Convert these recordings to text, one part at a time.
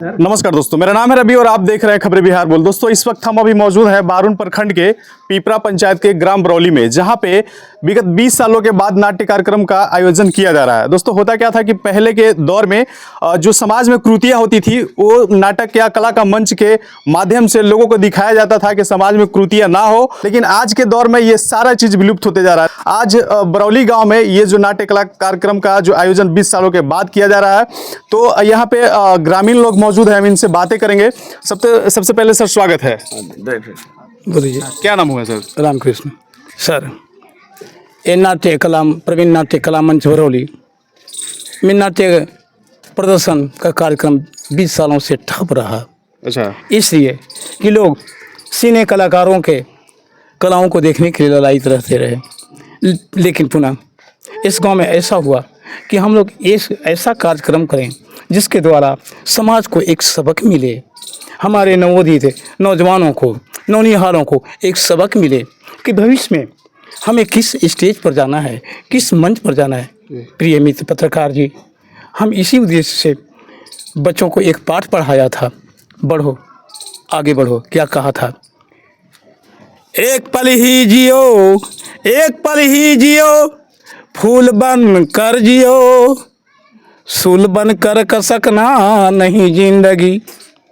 नमस्कार दोस्तों, मेरा नाम है रवि और आप देख रहे हैं खबरें बिहार बोल। दोस्तों, इस वक्त हम अभी मौजूद हैं बारून प्रखंड के पीपरा पंचायत के ग्राम बरौली में, जहां पे विगत 20 सालों के बाद नाट्य कार्यक्रम का आयोजन किया जा रहा है। दोस्तों, होता क्या था कि पहले के दौर में जो समाज में कृतियां होती थी वो नाटक या कला का मंच के माध्यम से लोगों को दिखाया जाता था कि समाज में कृतियां ना हो। लेकिन आज के दौर में ये सारा चीज विलुप्त होते जा रहा है। आज बरौली गाँव में ये जो नाट्य कला कार्यक्रम का जो आयोजन 20 सालों के बाद किया जा रहा है, तो यहाँ पे ग्रामीण लोग मौजूद है, हम इनसे बातें करेंगे। सबसे पहले सर स्वागत है। बोलिए। क्या नाम हुआ सर? रामकृष्ण। सर, ये नाट्य कला प्रवीण नाट्य कला मंच बरौली में नाट्य प्रदर्शन का कार्यक्रम 20 सालों से ठप रहा। अच्छा। इसलिए कि लोग सिने कलाकारों के कलाओं को देखने के लिए ललायित रहते रहे। लेकिन पुनः इस गांव में ऐसा हुआ कि हम लोग ऐसा कार्यक्रम करें जिसके द्वारा समाज को एक सबक मिले, हमारे नवोदित नौजवानों को, नौनिहालों को एक सबक मिले कि भविष्य में हमें किस स्टेज पर जाना है, किस मंच पर जाना है। प्रिय मित्र पत्रकार जी, हम इसी उद्देश्य से बच्चों को एक पाठ पढ़ाया था, बढ़ो आगे बढ़ो। क्या कहा था? एक पल ही जियो, एक पल ही जियो, फूल बन कर जियो, सूल बन कर कसकना नहीं जिंदगी।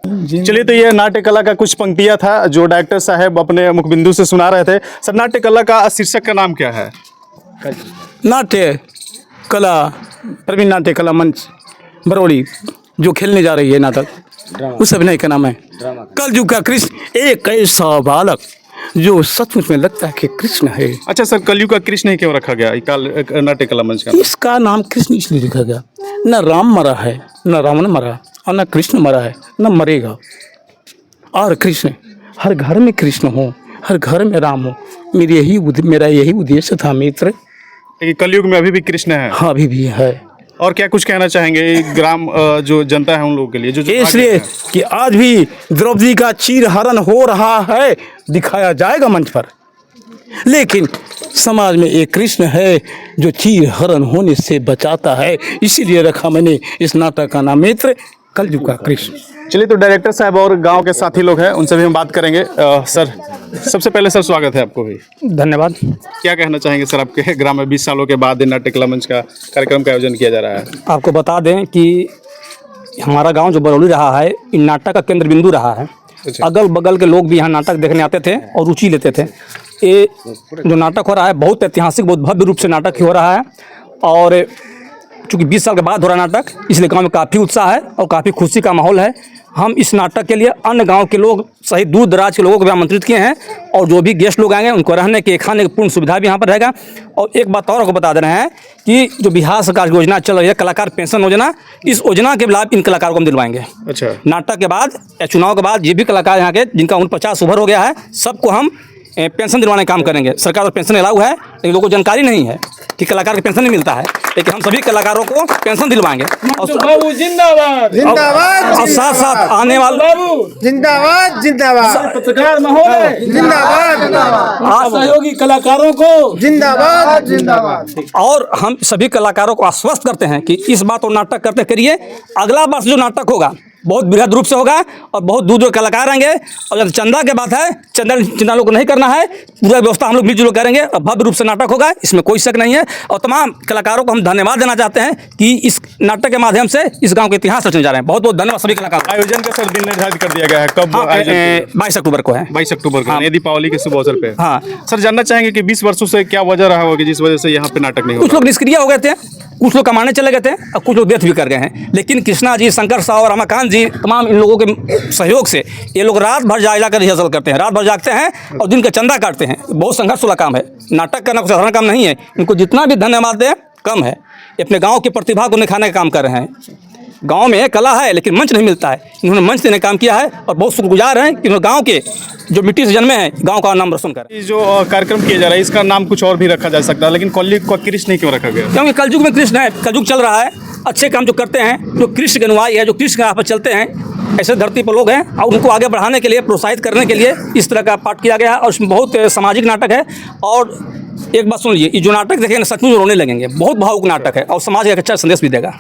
चलिए, तो ये नाट्य कला का कुछ पंक्तियां था जो डायरेक्टर साहब अपने मुखबिंदु से सुना रहे थे। सर, नाट्य कला का शीर्षक का नाम क्या है? नाट्य कला प्रवीण नाट्य कला मंच बरौली जो खेलने जा रही है नाटक, उस अभिनय का नाम है कलयुग का कृष्ण, एक ऐसा बालक जो सचमुच में लगता है कि कृष्ण है। अच्छा सर, कलयुग का कृष्ण ही क्यों रखा गया नाट्य कला मंच का? इसका नाम कृष्ण इसलिए रखा गया, न राम मरा है, न रावण मरा और न कृष्ण मरा है, न मरेगा। और कृष्ण हर घर में कृष्ण हो, हर घर में राम हो। मेरा यही उद्देश्य था मित्र। कलयुग में अभी भी कृष्ण है? हाँ, अभी भी है। और क्या कुछ कहना चाहेंगे ग्राम जो जनता है उन लोगों के लिए जो इसलिए कि आज भी द्रौपदी का चीर हरण हो रहा है, दिखाया जाएगा मंच पर। लेकिन समाज में एक कृष्ण है जो चीर हरण होने से बचाता है, इसीलिए रखा मैंने इस नाटक का नाम मित्र कलयुग का कृष्ण। चलिए, तो डायरेक्टर साहब और गांव के साथी लोग हैं, उनसे भी हम बात करेंगे। सर, सबसे पहले सर स्वागत है आपको भी। धन्यवाद। क्या कहना चाहेंगे सर, आपके ग्राम में 20 सालों के बाद नाट्य कला मंच का कार्यक्रम का आयोजन किया जा रहा है? आपको बता दें कि हमारा गांव जो बरौली रहा है, इन नाटक का केंद्र बिंदु रहा है। अच्छा। अगल बगल के लोग भी यहाँ नाटक देखने आते थे और रुचि लेते थे। ये जो नाटक हो रहा है बहुत ऐतिहासिक, बहुत भव्य रूप से नाटक हो रहा है। और चूँकि 20 साल के बाद हो रहा नाटक, इसलिए गांव में काफ़ी उत्साह है और काफ़ी खुशी का माहौल है। हम इस नाटक के लिए अन्य गांव के लोग सहित दूर दराज के लोगों को भी आमंत्रित किए हैं, और जो भी गेस्ट लोग आएंगे उनको रहने के, खाने की पूर्ण सुविधा भी यहाँ पर रहेगा। और एक बात और आपको बता दे रहे हैं कि जो बिहार सरकार की योजना चल रही है कलाकार पेंशन योजना, इस योजना के लाभ इन कलाकारों को हम दिलवाएंगे। अच्छा। नाटक के बाद या चुनाव के बाद ये भी कलाकार यहाँ के जिनका उम्र 50 ओवर हो गया है, सबको हम पेंशन दिलवाने का काम करेंगे। सरकार और पेंशन अलाउ है, लेकिन लोगों को जानकारी नहीं है कि कलाकार को पेंशन नहीं मिलता है, लेकिन हम सभी कलाकारों को पेंशन दिलवाएंगे। बाबू जिंदाबाद जिंदाबाद, और साथ साथ आने वाले जिंदाबाद जिंदाबाद, पत्रकार महोदय जिंदाबाद, सहयोगी कलाकारों को जिंदाबाद जिंदाबाद। और हम सभी कलाकारों को आश्वस्त करते हैं कि इस बात को नाटक करते करिए। अगला वर्ष जो नाटक होगा बहुत बृहद रूप से होगा और बहुत दूर दूर कलाकार आएंगे। और जब चंदा के बात है, चंदा लोग को नहीं करना है, पूरा व्यवस्था हम लोग मिलजुल करेंगे और भव्य रूप से नाटक होगा, इसमें कोई शक नहीं है। और तमाम कलाकारों को हम धन्यवाद देना चाहते हैं कि इस नाटक के माध्यम से इस गांव के इतिहास रचने जा रहे हैं। बहुत बहुत धन्यवाद सभी कलाकारों। आयोजन का सर दिन निर्धारित कर दिया गया है, कब? 22 अक्टूबर को है। 22 अक्टूबर को, हाँ। ये दीपावली के शुभ अवसर पे। हाँ सर, जानना चाहेंगे कि 20 वर्षों से क्या वजह रहा होगा जिस वजह से यहाँ पे नाटक नहीं हो कुछ रहा? लोग निष्क्रिय हो गए थे, कुछ लोग कमाने चले गए थे और कुछ लोग डेथ भी कर गए हैं। लेकिन कृष्णा जी, शंकर साहब और रमाकांत जी, तमाम इन लोगों के सहयोग से ये लोग रात भर जाकर रिहर्सल करते हैं, रात भर जागते हैं और दिन का चंदा काटते हैं। बहुत संघर्ष वाला काम है, नाटक करना कोई साधारण काम नहीं है। इनको जितना भी धन्यवाद दें कम है। अपने गांव की प्रतिभा को निखारने का काम कर रहे हैं। गांव में कला है लेकिन मंच नहीं मिलता है, इन्होंने मंच देने का काम किया है और बहुत शुक्रगुजार हैं कि गांव के जो मिट्टी से जन्मे हैं, गांव का नाम रोशन करें। जो कार्यक्रम किया जा रहा है इसका नाम कुछ और भी रखा जा सकता है, लेकिन कलयुग का कृष्ण क्यों रखा गया? क्योंकि कलयुग में कृष्ण है, कलयुग चल रहा है। अच्छे काम जो करते हैं, जो कृष्ण के अनुयायी है, जो कृष्ण के राह पर चलते हैं, ऐसे धरती पर लोग हैं और उनको आगे बढ़ाने के लिए, प्रोत्साहित करने के लिए इस तरह का पाठ किया गया है। और उसमें बहुत सामाजिक नाटक है। और एक बात सुन लीजिए, ये जो नाटक देखेंगे सचमुच रोने लगेंगे। बहुत भावुक नाटक है और समाज का एक अच्छा संदेश भी देगा।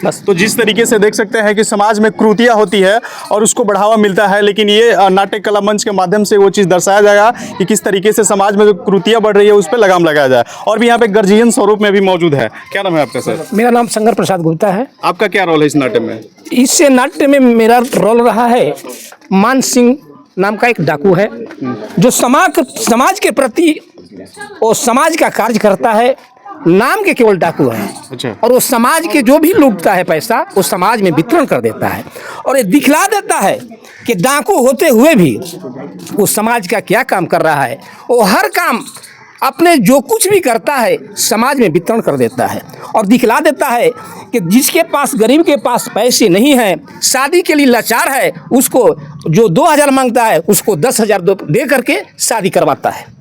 बस तो जिस तरीके से देख सकते हैं कि समाज में क्रूतियाँ होती है और उसको बढ़ावा मिलता है, लेकिन ये नाट्य कला मंच के माध्यम से वो चीज़ दर्शाया जाएगा कि किस तरीके से समाज में जो क्रूतियाँ बढ़ रही है उस पर लगाम लगाया जाए। और भी यहाँ पे गार्जियन स्वरूप में भी मौजूद है। क्या नाम है आपका सर? मेरा नाम शंकर प्रसाद गुप्ता है। आपका क्या रोल है इस नाट्य में? इस नाट्य में मेरा रोल रहा है मान सिंह नाम का एक डाकू है, जो समाज के प्रति वो समाज का कार्य करता है। नाम के केवल डाकू है। अच्छा। और वो समाज के जो भी लूटता है पैसा वो समाज में वितरण कर देता है और ये दिखला देता है कि डाकू होते हुए भी वो समाज का क्या काम कर रहा है। वो हर काम अपने जो कुछ भी करता है समाज में वितरण कर देता है और दिखला देता है कि जिसके पास, गरीब के पास पैसे नहीं हैं, शादी के लिए लाचार है, उसको जो 2000 मांगता है उसको 10,000 दे करके शादी करवाता है।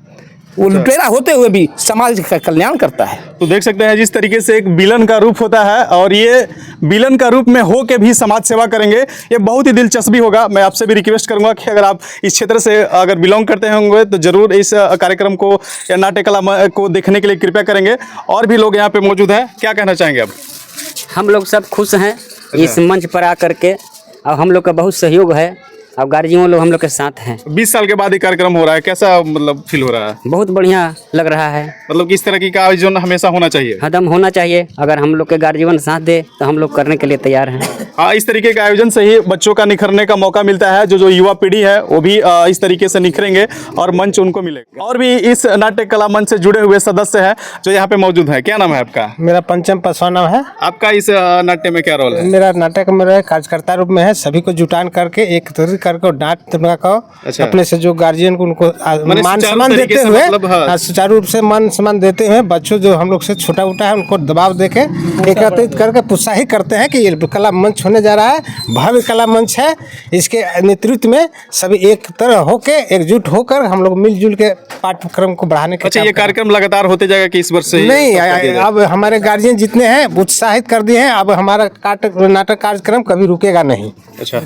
वो लुटेरा होते हुए भी समाज का कल्याण करता है। तो देख सकते हैं जिस तरीके से एक विलन का रूप होता है और ये विलन का रूप में हो के भी समाज सेवा करेंगे, ये बहुत ही दिलचस्पी होगा। मैं आपसे भी रिक्वेस्ट करूंगा कि अगर आप इस क्षेत्र से अगर बिलोंग करते होंगे तो जरूर इस कार्यक्रम को या नाट्य कला को देखने के लिए कृपया करेंगे। और भी लोग यहाँ पे मौजूद हैं, क्या कहना चाहेंगे आप? हम लोग सब खुश हैं इस मंच पर आकर के, और हम लोग का बहुत सहयोग है और गार्जियन लोग हम लोग के साथ हैं। 20 साल के बाद ये कार्यक्रम हो रहा है, कैसा मतलब फील हो रहा है? बहुत बढ़िया लग रहा है। मतलब किस तरह की का आयोजन हमेशा होना चाहिए? हरदम होना चाहिए। अगर हम लोग के गार्जियन साथ दे तो हम लोग करने के लिए तैयार हैं। हाँ, इस तरीके के आयोजन से ही बच्चों का निखरने का मौका मिलता है। जो युवा पीढ़ी है वो भी इस तरीके से निखरेंगे और मंच उनको मिलेगा। और भी इस नाट्य कला मंच से जुड़े हुए सदस्य हैं जो यहाँ पे मौजूद है। क्या नाम है आपका? मेरा पंचम पासवान नाम है। आपका इस नाट्य में क्या रोल है? मेरा नाटक मेरा कार्यकर्ता रूप में है। सभी को जुटान करके एक तरीके करके डांट का अच्छा। अपने से जो गार्जियन को उनको मान सम्मान देते हुए, सुचारू रूप से मान सम्मान देते हुए बच्चों जो हम लोग से छोटा उठा है उनको दबाव देके एकत्रित करके प्रोत्साहित करते हैं कि ये कला मंच होने जा रहा है, भव्य कला मंच है। इसके नेतृत्व में सभी एक तरह होके एकजुट होकर हम लोग मिलजुल के पाठ्यक्रम को बढ़ाने के। अच्छा, ये कार्यक्रम लगातार होते जाएगा कि इस वर्ष से? नहीं, अब हमारे गार्जियन जितने हैं उत्साहित कर दिए हैं। अब हमारा नाटक कार्यक्रम कभी रुकेगा नहीं। अच्छा,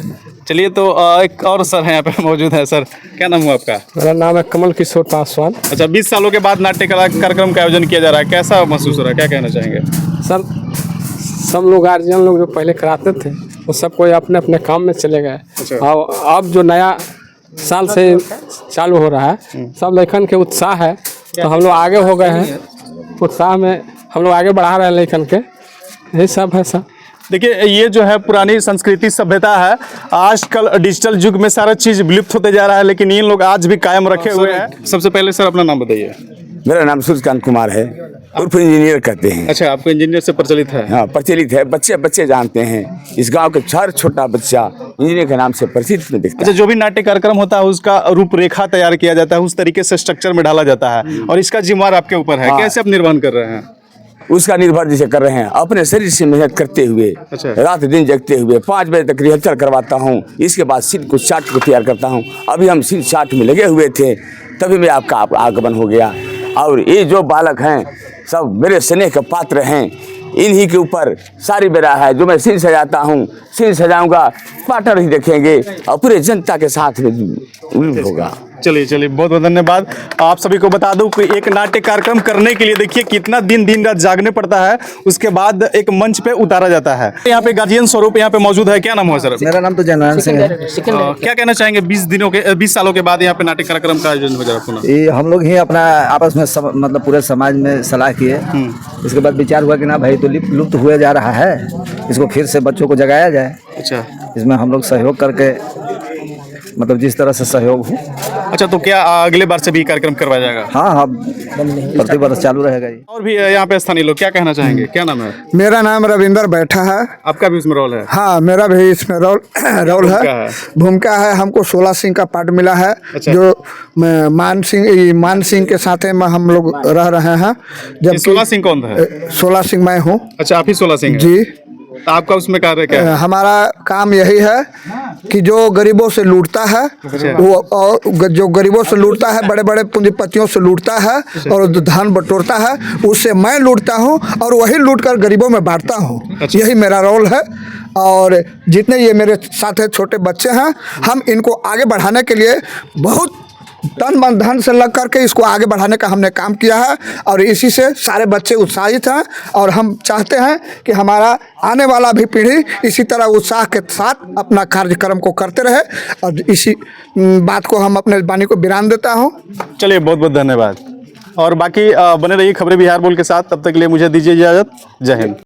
चलिए तो एक और सर हैं यहाँ पे मौजूद है। सर, क्या नाम हुआ आपका? मेरा नाम है कमल किशोर पासवान। अच्छा, 20 सालों के बाद नाट्य कला कार्यक्रम का आयोजन किया जा रहा है, कैसा महसूस हो रहा है, क्या कहना चाहेंगे? सर, सब लोग गार्जियन लोग जो पहले कराते थे वो सब कोई अपने अपने काम में चले गए। अच्छा। और अब जो नया साल से चालू हो रहा है, सब लेखन के उत्साह है तो हम लोग आगे हो गए हैं। उत्साह में हम लोग आगे बढ़ा रहे हैं लेखन के, यही सब है सर। देखिए, ये जो है पुरानी संस्कृति सभ्यता है। आजकल डिजिटल युग में सारा चीज़ विलुप्त होते जा रहा है, लेकिन इन लोग आज भी कायम रखे हुए हैं। सबसे पहले सर अपना नाम बताइए। मेरा नाम सूर्यकांत कुमार है, उर्फ इंजीनियर कहते हैं। अच्छा, आपको इंजीनियर से प्रचलित है? हाँ, प्रचलित है। बच्चे जानते हैं। इस गांव के हर छोटा बच्चा इंजीनियर के नाम से प्रसिद्ध में दिखता है। अच्छा, जो भी नाट्य कार्यक्रम होता है उसका रूपरेखा तैयार किया जाता है, उस तरीके से स्ट्रक्चर में ढाला जाता है और इसका जिम्मेवार आपके ऊपर है। कैसे आप निर्वहन कर रहे हैं? उसका निर्भर जैसे कर रहे हैं, अपने शरीर से मेहनत करते हुए, अच्छा। रात दिन जगते हुए 5 बजे तक रिहर्सल करवाता हूँ। इसके बाद सीन को चार्ट को तैयार करता हूँ। अभी हम सीन चार्ट में लगे हुए थे, तभी में आपका आगमन हो गया। और ये जो बालक हैं सब मेरे स्नेह के पात्र हैं। इन्हीं के ऊपर सारी बेरा है। जो मैं सीन सजाता हूँ, सीन सजाऊंगा, पार्टनर ही देखेंगे और पूरे जनता के साथ में होगा। चलिए बहुत बहुत धन्यवाद। आप सभी को बता दूं कि एक नाट्य कार्यक्रम करने के लिए देखिए कितना दिन रात जागने पड़ता है, उसके बाद एक मंच पे उतारा जाता है। यहाँ पे गार्जियन स्वरूप यहाँ पे मौजूद है। क्या नाम हुआ सर? मेरा नाम तो जननारायण सिंह है। क्या कहना चाहेंगे? 20 सालों के बाद यहाँ पे नाट्य कार्यक्रम का आयोजन हो जा रहा है? ये हम लोग ही अपना आपस में मतलब पूरे समाज में सलाह किए। इसके बाद विचार हुआ कि ना भाई, तो लुप्त हुए जा रहा है, इसको फिर से बच्चों को जगाया जाए। अच्छा, इसमें हम लोग सहयोग करके मतलब जिस तरह से सहयोग हो। अच्छा, तो क्या अगले बार से भी कार्यक्रम करवाया जाएगा? हाँ, प्रति वर्ष चालू रहेगा ये। और भी यहाँ पे स्थानीय लोग क्या कहना चाहेंगे? क्या नाम है? मेरा नाम रविंदर बैठा है। आपका भी उसमें रोल है? हाँ, मेरा भी इसमें रोल है, भूमिका है। हमको 16 सिंह का पार्ट मिला है। अच्छा। जो मान सिंह के साथ में हम लोग रह रहे हैं। जब 16 सिंह कौन है? 16 सिंह मैं हूँ। अच्छा, आप ही 16 सिंह हैं? जी। तो आपका उसमें कार्य क्या है? हमारा काम यही है कि जो गरीबों से लूटता है वो, और जो गरीबों से लूटता है, बड़े बड़े पूंजीपतियों से लूटता है और धन बटोरता है, उससे मैं लूटता हूँ और वही लूट कर गरीबों में बांटता हूँ। यही मेरा रोल है। और जितने ये मेरे साथ छोटे बच्चे हैं, हम इनको आगे बढ़ाने के लिए बहुत तन मन धन से लग करके इसको आगे बढ़ाने का हमने काम किया है और इसी से सारे बच्चे उत्साहित हैं और हम चाहते हैं कि हमारा आने वाला भी पीढ़ी इसी तरह उत्साह के साथ अपना कार्यक्रम को करते रहे और इसी बात को हम अपने वाणी को विराम देता हूँ। चलिए बहुत बहुत धन्यवाद और बाकी बने रहिए खबरें बिहार बोल के साथ। तब तक के लिए मुझे दीजिए इजाज़त। जय हिंद।